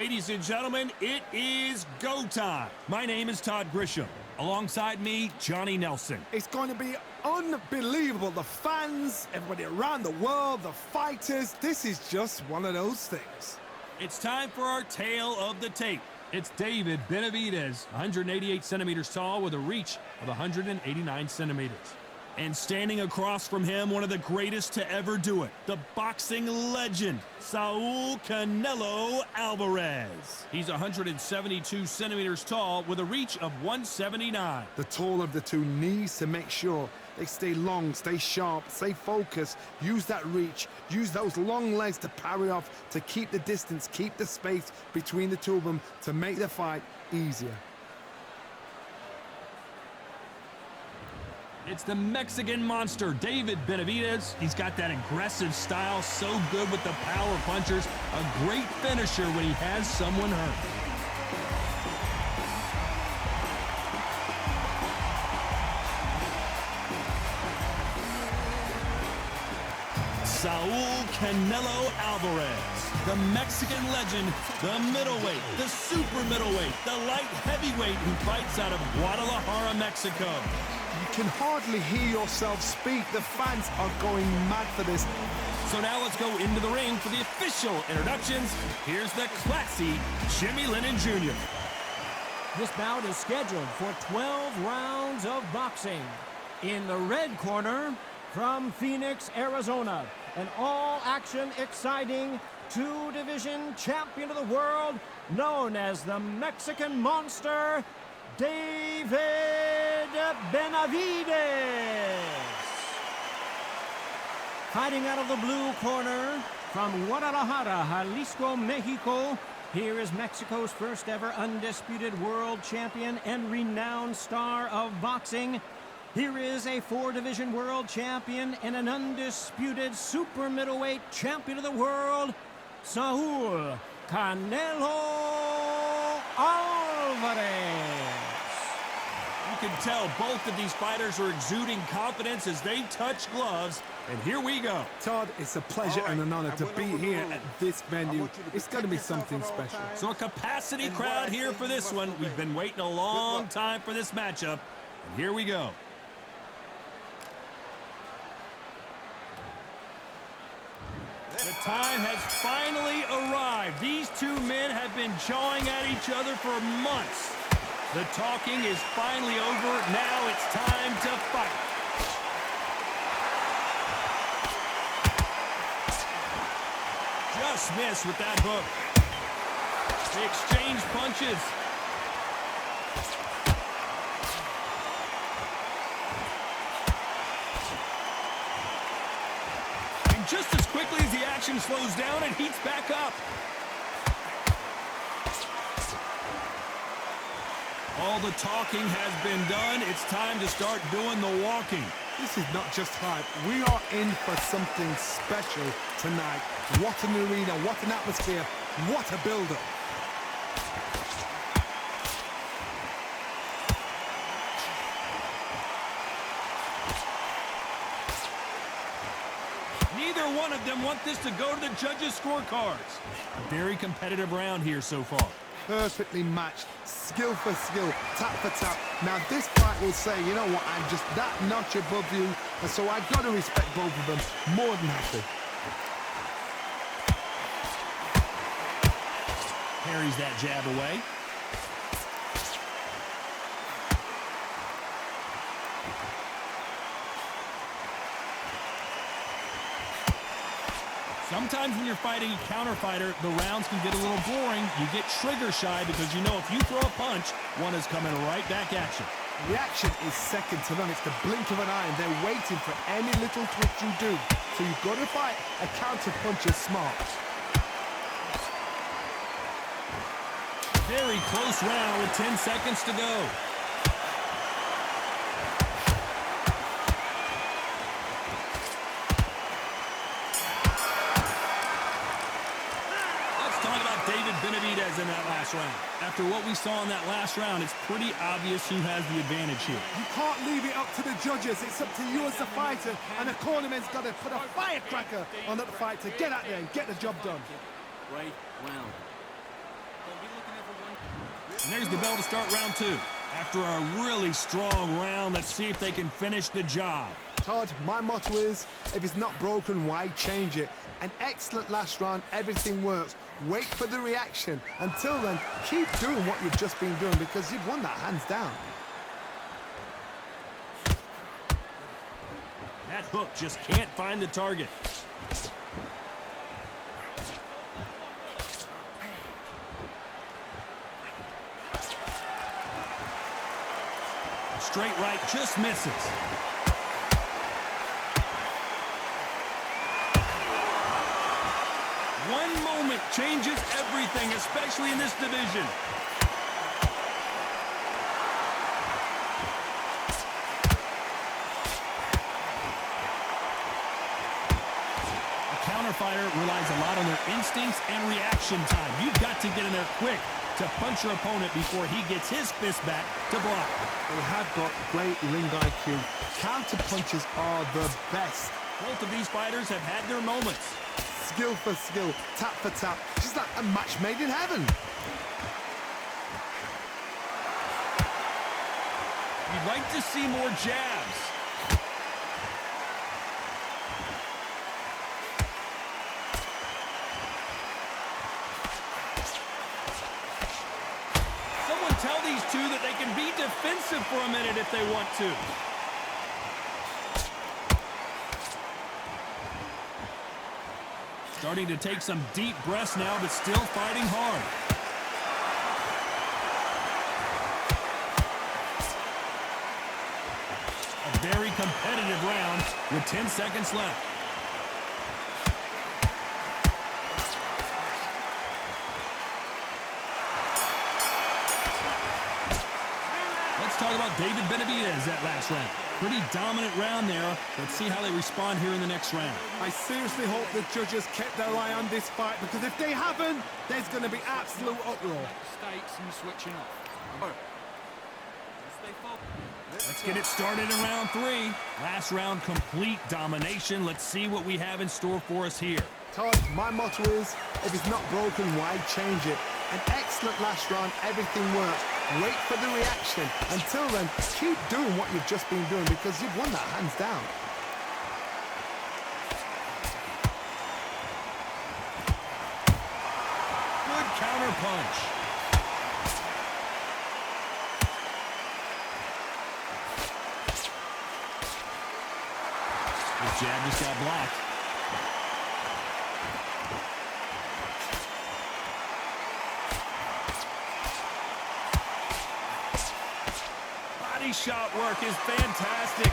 Ladies and gentlemen, it is go time. My name is Todd Grisham. Alongside me, Johnny Nelson. It's going to be unbelievable. The fans, everybody around the world, the fighters. This is just one of those things. It's time for our tale of the tape. It's David Benavidez, 188 centimeters tall with a reach of 189 centimeters. And standing across from him, one of the greatest to ever do it, the boxing legend, Saul Canelo Alvarez. He's 172 centimeters tall with a reach of 179. The taller of the two needs to make sure they stay long, stay sharp, stay focused, use that reach, use those long legs to parry off, to keep the distance, keep the space between the two of them to make the fight easier. It's the Mexican monster, David Benavidez. He's got that aggressive style, so good with the power punchers. A great finisher when he has someone hurt. Saul Canelo Alvarez, the Mexican legend, the middleweight, the super middleweight, the light heavyweight who fights out of Guadalajara, Mexico. You can hardly hear yourself speak. The fans are going mad for this. So now let's go into the ring for the official introductions. Here's the classy Jimmy Lennon Jr. This bout is scheduled for 12 rounds of boxing. In the red corner, from Phoenix, Arizona, an all-action, exciting two-division champion of the world, known as the Mexican Monster, David Benavidez. Fighting out of the blue corner, from Guadalajara, Jalisco, Mexico, here is Mexico's first ever undisputed world champion and renowned star of boxing. Here is a four-division world champion and an undisputed super middleweight champion of the world, Saul Canelo Alvarez. You can tell both of these fighters are exuding confidence as they touch gloves. And here we go. Todd, it's a pleasure and an honor to be here at this venue. It's going to be something special. So a capacity crowd here for this one. We've been waiting a long time for this matchup. And here we go. The time has finally arrived. These two men have been jawing at each other for months. The talking is finally over. Now it's time to fight. Just missed with that hook. They exchange punches. And just as quickly as the action slows down, it heats back up. All the talking has been done. It's time to start doing the walking. This is not just hype. We are in for something special tonight. What an arena, what an atmosphere, what a build-up. Neither one of them want this to go to the judges' scorecards. A very competitive round here so far. Perfectly matched, skill for skill, tap for tap. Now this fight will say, you know what, I'm just that notch above you, and so I've got to respect both of them more than happy. Parries that jab away. Sometimes when you're fighting a counter fighter, the rounds can get a little boring. You get trigger shy because you know if you throw a punch, one is coming right back at you. Reaction is second to none. It's the blink of an eye, and they're waiting for any little twist you do. So you've got to fight a counter puncher smart. Very close round with 10 seconds to go. David Benavidez in that last round. After what we saw in that last round, it's pretty obvious who has the advantage here. You can't leave it up to the judges. It's up to you as the fighter, and the cornerman's got to put a firecracker on that fight to get out there and get the job done. Right round. And there's the bell to start round 2. After a really strong round, let's see if they can finish the job. Todd, my motto is, if it's not broken, why change it? An excellent last round, everything works. Wait for the reaction. Until then, keep doing what you've just been doing because you've won that hands down. That hook just can't find the target. Straight right just misses. One moment changes everything, especially in this division. A counter fighter relies a lot on their instincts and reaction time. You've got to get in there quick to punch your opponent before he gets his fist back to block. They have got great ring IQ. Counter punches are the best. Both of these fighters have had their moments. Skill for skill, tap for tap. Just like a match made in heaven. You'd like to see more jabs. Someone tell these two that they can be defensive for a minute if they want to. Starting to take some deep breaths now, but still fighting hard. A very competitive round with 10 seconds left. Let's talk about David Benavidez that last round. Pretty dominant round there. Let's see how they respond here in the next round. I seriously hope the judges kept their eye on this fight because if they haven't, there's going to be absolute uproar. Mistakes and switching off. Let's get it started in round 3. Last round, complete domination. Let's see what we have in store for us here. Todd, my motto is, if it's not broken, why change it? An excellent last round, everything works. Wait for the reaction. Until then, keep doing what you've just been doing because you've won that hands down. Good counter punch. This jab just got blocked. Body shot work is fantastic.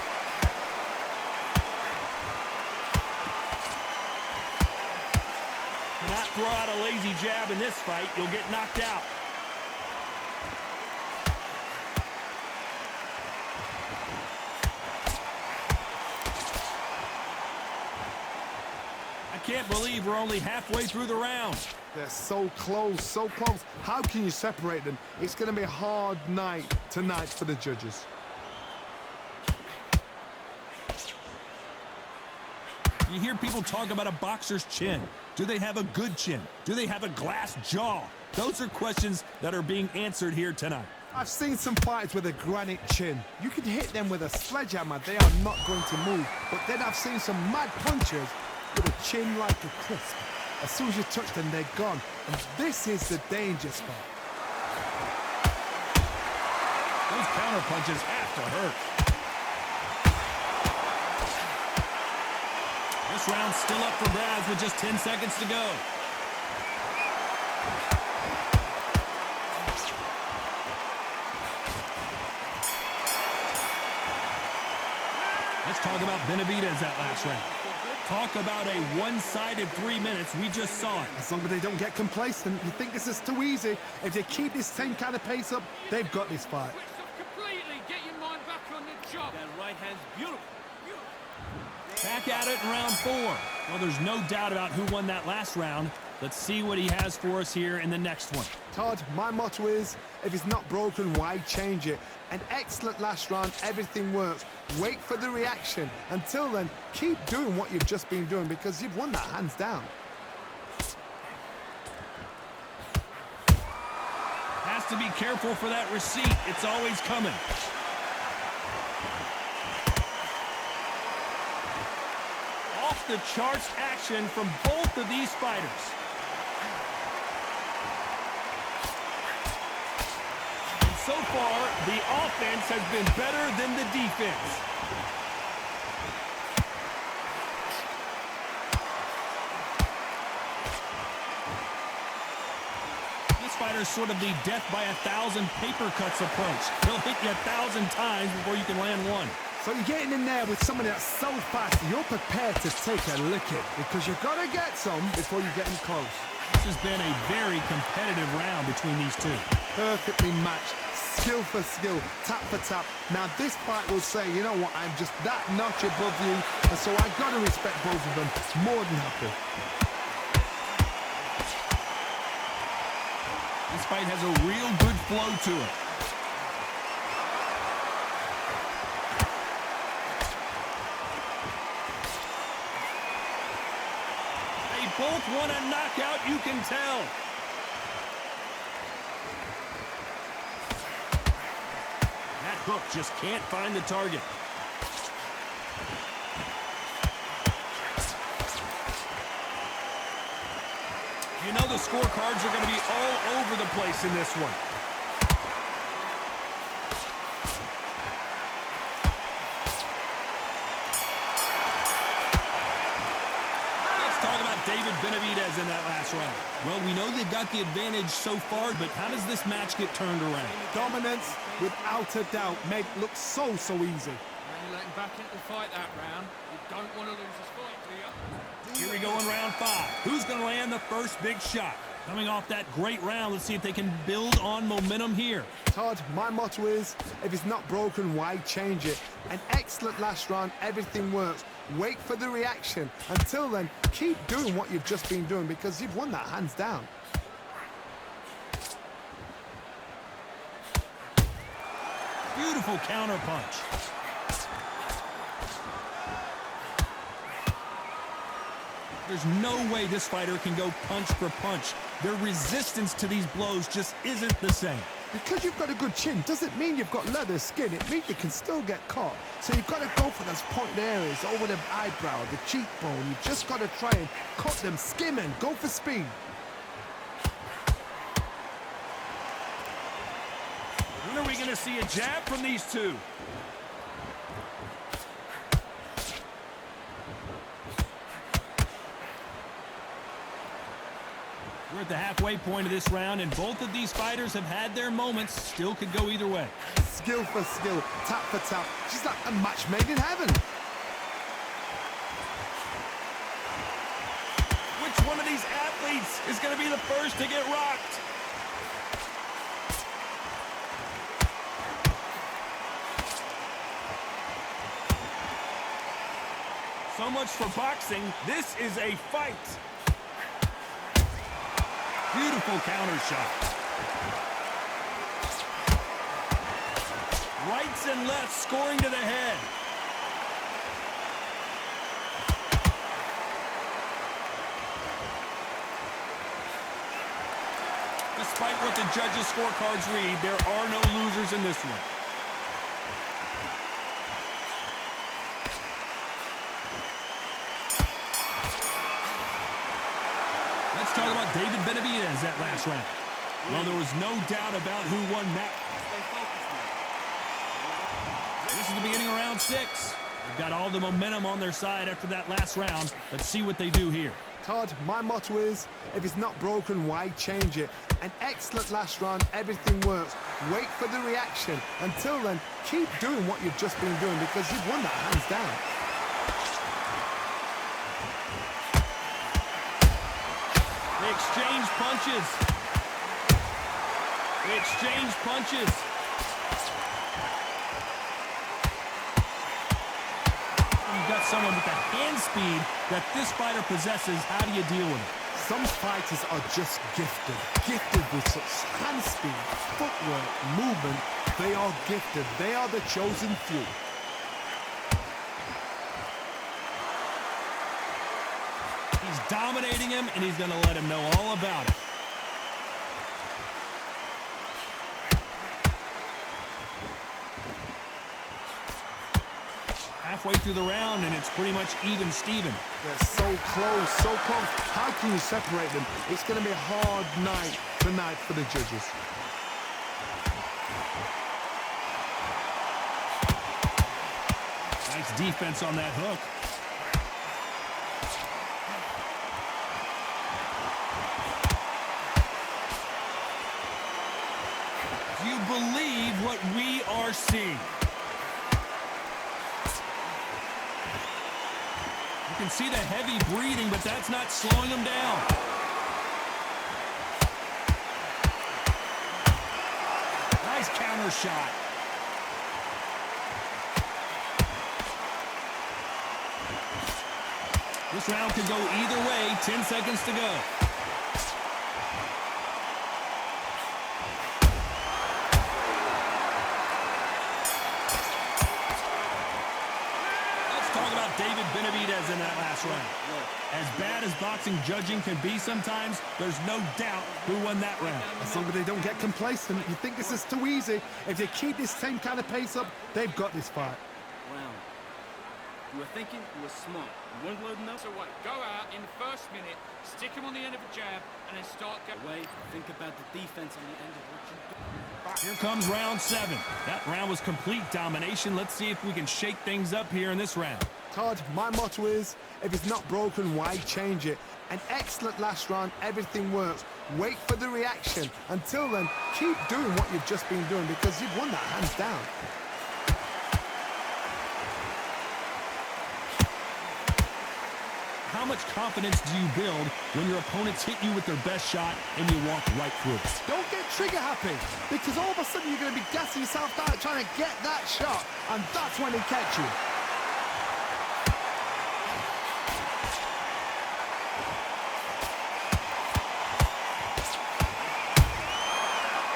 Do not throw out a lazy jab in this fight. You'll get knocked out. I can't believe we're only halfway through the round. They're so close, so close. How can you separate them? It's going to be a hard night tonight for the judges. You hear people talk about a boxer's chin. Do they have a good chin? Do they have a glass jaw? Those are questions that are being answered here tonight. I've seen some fighters with a granite chin. You can hit them with a sledgehammer. They are not going to move. But then I've seen some mad punchers with a chin like a crisp. As soon as you touch them, they're gone. And this is the danger spot. Those counter punches have to hurt. This round's still up for grabs with just 10 seconds to go. Let's talk about Benavidez that last round. Talk about a one-sided 3 minutes. We just saw it. As long as they don't get complacent, you think this is too easy. If they keep this same kind of pace up, they've got this fight. Switch off completely. Get your mind back on the job. That right hand's beautiful. Back at it in round 4. Well, there's no doubt about who won that last round. Let's see what he has for us here in the next one. Todd, my motto is, if it's not broken, why change it? An excellent last round, everything works. Wait for the reaction. Until then, keep doing what you've just been doing because you've won that hands down. to be careful for that receipt. It's always coming. Off the charts action from both of these fighters. And so far, the offense has been better than the defense. This fighter's sort of the death by 1,000 paper cuts approach. He'll hit you 1,000 times before you can land one. So you're getting in there with somebody that's so fast, you're prepared to take a licking because you've got to get some before you get in close. This has been a very competitive round between these two. Perfectly matched, skill for skill, tap for tap. Now this fight will say, you know what, I'm just that notch above you, and so I've got to respect both of them more than happy. This fight has a real good flow to it. Both want a knockout, you can tell. That hook just can't find the target. You know the scorecards are going to be all over the place in this one. David Benavidez in that last round. Well, we know they've got the advantage so far, but how does this match get turned around? Dominance, without a doubt, made look so easy. Now you let him back into the fight that round. You don't want to lose this fight, do you? Here we go in round 5. Who's going to land the first big shot? Coming off that great round, let's see if they can build on momentum here. Todd, my motto is, if it's not broken, why change it? An excellent last round, everything works. Wait for the reaction. Until then, keep doing what you've just been doing because you've won that hands down. Beautiful counter punch. There's no way this fighter can go punch for punch. Their resistance to these blows just isn't the same. Because you've got a good chin doesn't mean you've got leather skin. It means you can still get caught. So you've got to go for those pointed areas over the eyebrow, the cheekbone. You've just got to try and cut them, skim and go for speed. When are we going to see a jab from these two? We're at the halfway point of this round, and both of these fighters have had their moments. Still could go either way. Skill for skill, tap for tap. Just like a match made in heaven. Which one of these athletes is going to be the first to get rocked? So much for boxing. This is a fight. Beautiful counter shot. Rights and lefts scoring to the head. Despite what the judges' scorecards read, there are no losers in this one. Let's talk about David Benavidez that last round. Well, there was no doubt about who won that. This is the beginning of round 6. They've got all the momentum on their side after that last round. Let's see what they do here. Todd, my motto is, if it's not broken, why change it? An excellent last round, everything works. Wait for the reaction. Until then, keep doing what you've just been doing because you've won that hands down. They exchange punches. They exchange punches. You've got someone with the hand speed that this fighter possesses. How do you deal with it? Some fighters are just gifted. Gifted with such hand speed, footwork, movement. They are gifted. They are the chosen few. He's dominating him, and he's going to let him know all about it. halfway through the round, and it's pretty much even Steven. They're so close, so close. How can you separate them? It's going to be a hard night tonight for the judges. Nice defense on that hook. Do you believe what we are seeing? You can see the heavy breathing, but that's not slowing him down. Nice counter shot. This round could go either way. 10 seconds to go. Let's talk about David Benavidez in that last round. As bad as boxing judging can be sometimes, there's no doubt who won that round. As long as they don't get complacent, you think this is too easy. If they keep this same kind of pace up, they've got this fight. Round. You were thinking, you were smart. You weren't loading up. So what? Go out in the first minute, stick him on the end of a jab, and then start going. Wait, think about the defense on the end of what you do. Here comes round 7. That round was complete domination. Let's see if we can shake things up here in this round. Todd, my motto is, if it's not broken, why change it? An excellent last round, everything works. Wait for the reaction. Until then, keep doing what you've just been doing because you've won that hands down. How much confidence do you build when your opponents hit you with their best shot and you walk right through it? Don't get trigger happy because all of a sudden you're going to be gassing yourself out trying to get that shot, and that's when they catch you.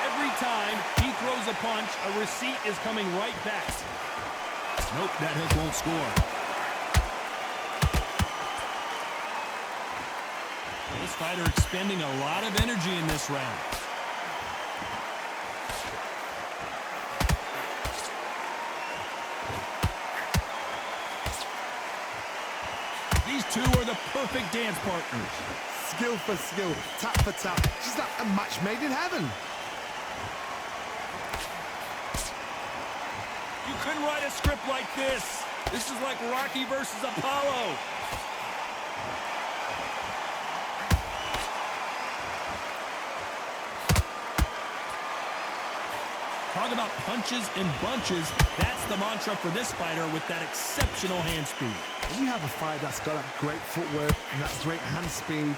Every time he throws a punch, a receipt is coming right back. Nope, that hook won't score. This fighter expending a lot of energy in this round. These two are the perfect dance partners. Skill for skill, tap for tap. Just like a match made in heaven. You couldn't write a script like this. This is like Rocky versus Apollo. Talk about punches and bunches. That's the mantra for this fighter with that exceptional hand speed. When you have a fight that's got that great footwork and that great hand speed,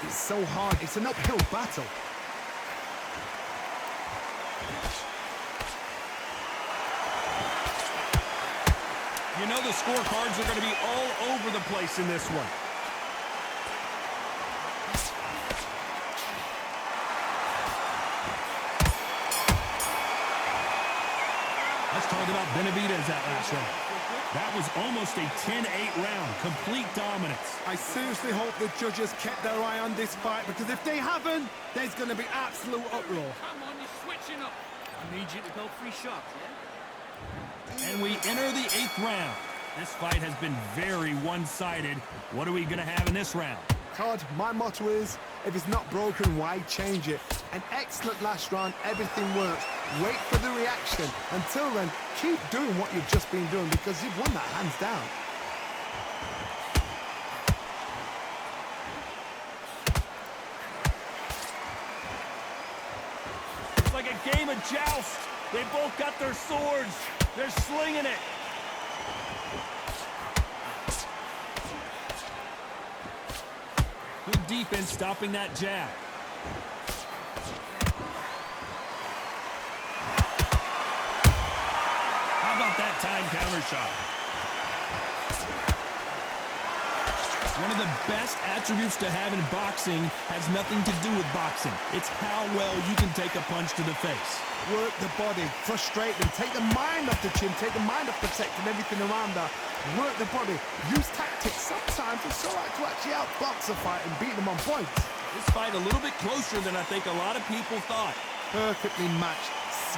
it's so hard. It's an uphill battle. You know the scorecards are going to be all over the place in this one. Let's talk about Benavidez that last round. That was almost a 10-8 round. Complete dominance. I seriously hope the judges kept their eye on this fight because if they haven't, there's going to be absolute uproar. Come on, you're switching up. I need you to go 3 shots, yeah? And we enter the 8th round. This fight has been very one-sided. What are we going to have in this round? Todd, my motto is, if it's not broken, why change it? An excellent last round, everything works. Wait for the reaction. Until then, keep doing what you've just been doing because you've won that hands down. It's like a game of joust. They both got their swords. They're slinging it. Good defense stopping that jab. How about that time counter shot? One of the best attributes to have in boxing has nothing to do with boxing. It's how well you can take a punch to the face. Work the body, frustrate them, take the mind off the chin, take the mind off protecting everything around that. Work the body, use tactics. Sometimes it's all right to actually outbox a fight and beat them on points. This fight a little bit closer than I think a lot of people thought. Perfectly matched,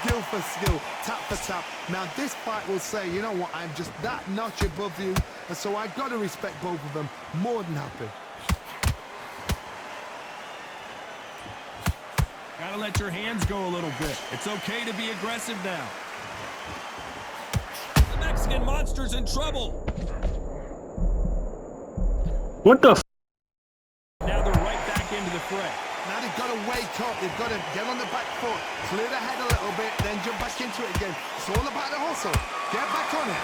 skill for skill, tap for tap. Now this fight will say, you know what, I'm just that notch above you, and so I've got to respect both of them. More than happy. Gotta let your hands go a little bit. It's okay to be aggressive now. The Mexican monster's in trouble. What the f? Now they're right back into the fray. Now they've got to wake up. They've got to get on the back foot, clear the head a little bit, then jump back into it again. It's all about the hustle. Get back on it.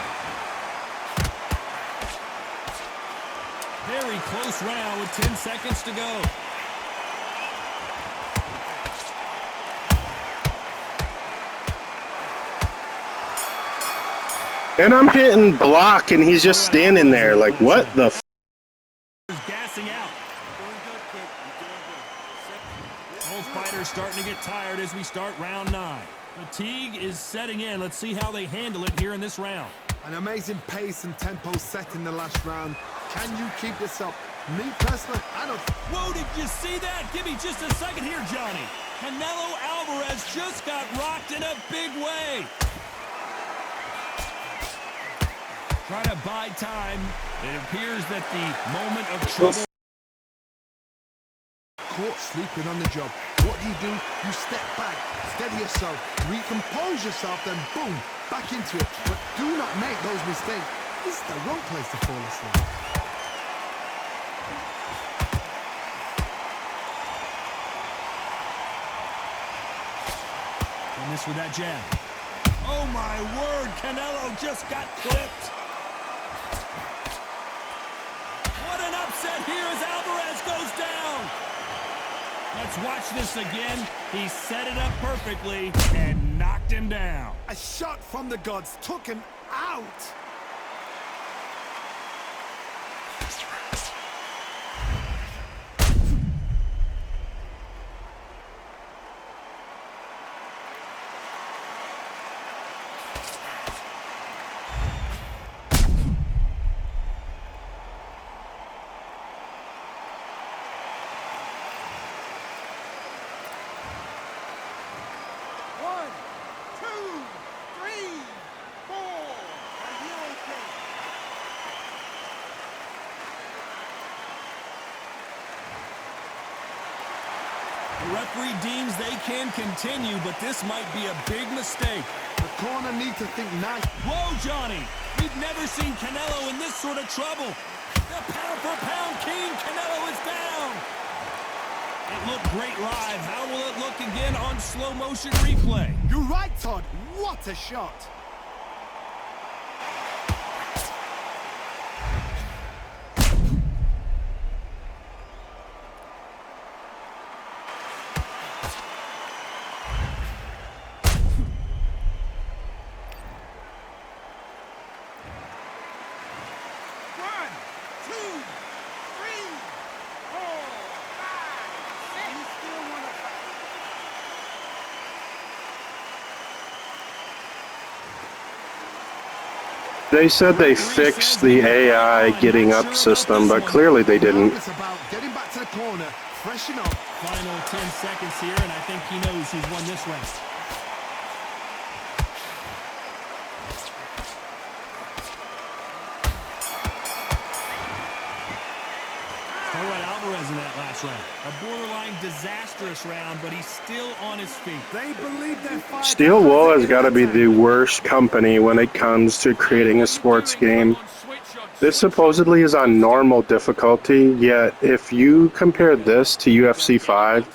Very close round with 10 seconds to go. And I'm hitting block, and he's just standing there. Like, what the f? Gassing out. Doing good, kid. You're doing good. Both fighters starting to get tired as we start round 9. Fatigue is setting in. Let's see how they handle it here in this round. An amazing pace and tempo set in the last round. Can you keep this up? Me personally, I don't. Whoa, did you see that? Give me just a second here, Johnny. Canelo Alvarez just got rocked in a big way. Trying to buy time. It appears that the moment of trouble. Caught sleeping on the job. What do? You step back, steady yourself, recompose yourself, then boom, back into it. But do not make those mistakes. This is the wrong place to fall asleep. And this with that jab. Oh my word, Canelo just got clipped. What an upset here as Alvarez goes down. Let's watch this again. He set it up perfectly and knocked him down. A shot from the gods took him out. The referee deems they can continue, but this might be a big mistake. The corner need to think nice. Whoa, Johnny! We've never seen Canelo in this sort of trouble. The pound-for-pound king, Canelo, is down. It looked great live. How will it look again on slow-motion replay? You're right, Todd. What a shot. They said they fixed the AI getting up system, but clearly they didn't. It's about getting back to the corner, freshen up. Final 10 seconds here, and I think he knows who's won this round. All right, Alvarez in that last round. A borderline disastrous round, but he's still on his feet. They believe they're fighting. Steel Wool has got to be the worst company when it comes to creating a sports game. This supposedly is on normal difficulty, yet if you compare this to UFC 5,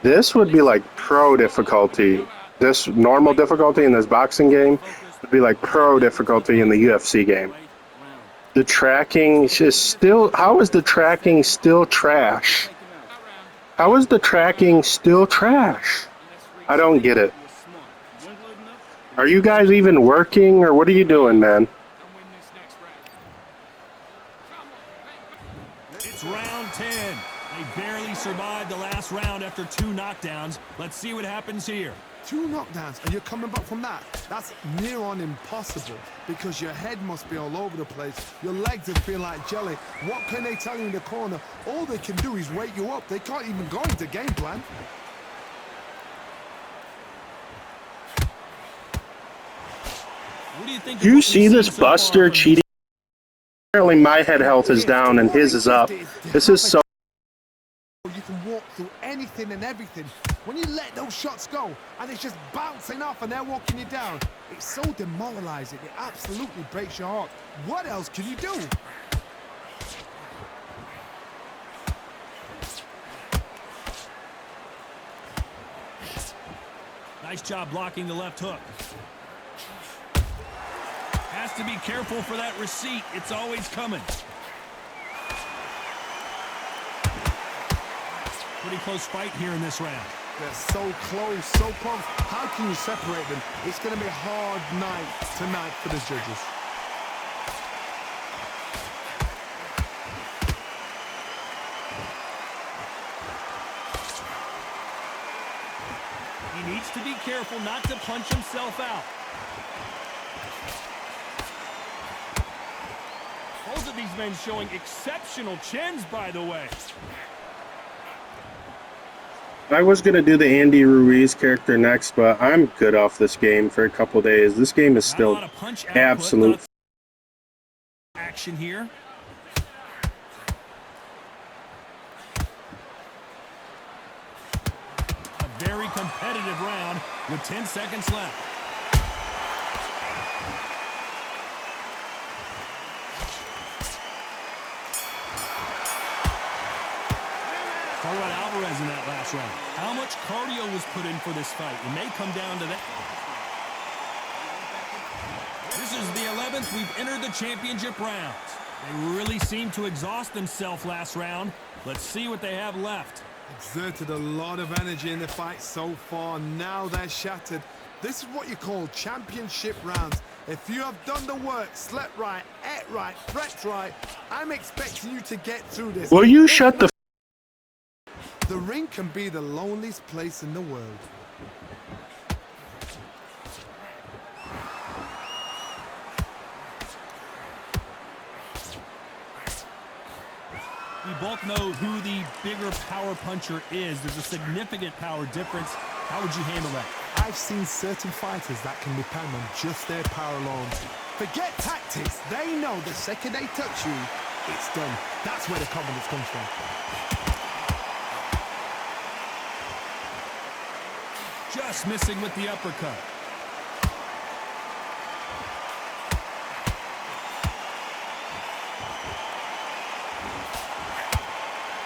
this would be like pro difficulty. This normal difficulty in this boxing game would be like pro difficulty in the UFC game. The tracking is still... How is the tracking still trash? How is the tracking still trash? I don't get it. Are you guys even working, or what are you doing, man? It's round 10. They barely survived the last round after 2 knockdowns. Let's see what happens here. 2 knockdowns, and you're coming back from that. That's near on impossible, because your head must be all over the place. Your legs will feel like jelly. What can they tell you in the corner? All they can do is wake you up. They can't even go into game plan. do you think of You what see we've this seen so far Buster from cheating? Apparently my head health is down and his is up. This is so... You can walk through anything and everything. When you let those shots go and it's just bouncing off and they're walking you down, it's so demoralizing. It absolutely breaks your heart. What else can you do? Nice job blocking the left hook. Has to be careful for that receipt. It's always coming. Pretty close fight here in this round. They're so close, so close. How can you separate them? It's going to be a hard night tonight for the judges. He needs to be careful not to punch himself out. Both of these men showing exceptional chins, by the way. I was going to do the Andy Ruiz character next, but I'm good off this game for a couple days. This game is still absolute action here. A very competitive round with 10 seconds left. Talk about Alvarez in that last round. How much cardio was put in for this fight? It may come down to that. This is the 11th. We've entered the championship rounds. They really seemed to exhaust themselves last round. Let's see what they have left. Exerted a lot of energy in the fight so far. Now they're shattered. This is what you call championship rounds. If you have done the work, slept right, ate right, prepped right, I'm expecting you to get through this. Will you shut the... The ring can be the loneliest place in the world. We both know who the bigger power puncher is. There's a significant power difference. How would you handle that? I've seen certain fighters that can depend on just their power alone. Forget tactics. They know the second they touch you, it's done. That's where the confidence comes from. Just missing with the uppercut.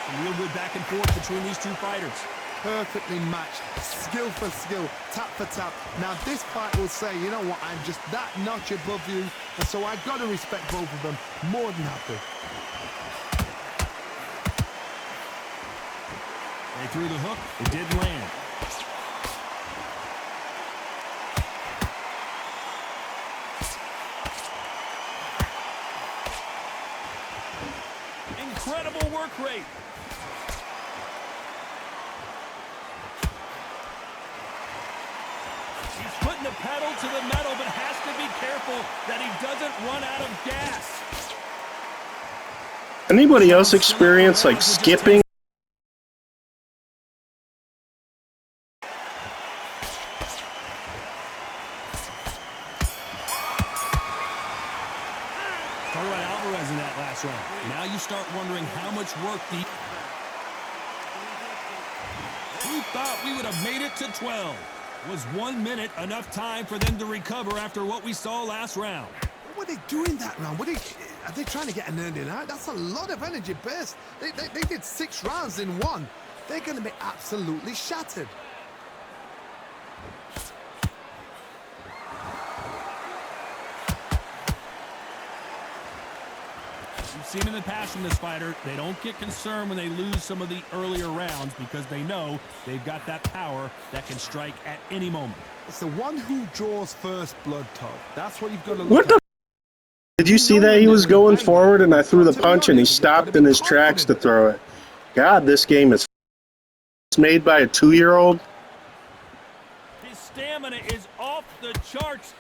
Some real good back and forth between these two fighters. Perfectly matched, skill for skill, tap for tap. Now this fight will say, you know what, I'm just that notch above you, and so I've got to respect both of them more than happy. They threw the hook, it didn't land. Incredible work rate. He's putting the pedal to the metal, but has to be careful that he doesn't run out of gas. Anybody else experience like skipping? Talk about Alvarez in that last round. Now you start wondering how much work the... Who thought we would have made it to 12? Was 1 minute enough time for them to recover after what we saw last round? What were they doing that round? Are they trying to get an earning out? That's a lot of energy burst. They did 6 rounds in one. They're going to be absolutely shattered. We've seen in the past from this fighter, they don't get concerned when they lose some of the earlier rounds because they know they've got that power that can strike at any moment. It's the one who draws first blood, Todd. That's what you've got to look What the... Did you see that? He was going forward and I threw the punch and he stopped in his tracks to throw it. God, this game is made by a 2-year-old. His stamina is off the charts.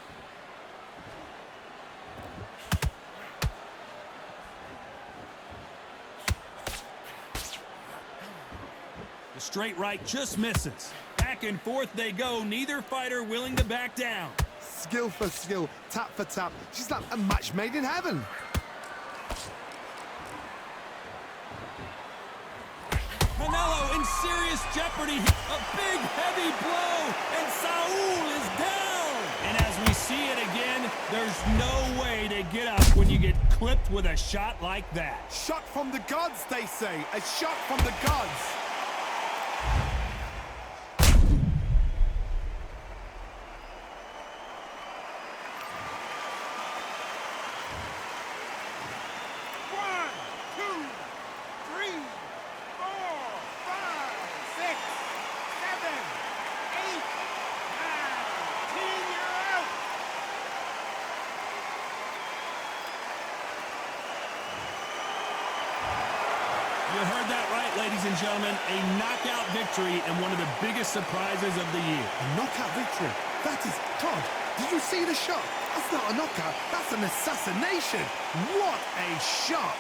The straight right just misses. Back and forth they go, neither fighter willing to back down. skill for skill, tap for tap. She's like a match made in heaven. Canelo in serious jeopardy. A big, heavy blow, and Saul is down. And as we see it again, there's no way to get up when you get clipped with a shot like that. Shot from the gods, they say. A shot from the gods. You heard that right, ladies and gentlemen. A knockout victory and one of the biggest surprises of the year. A knockout victory. That is, Todd, did you see the shot? That's not a knockout. That's an assassination. What a shot.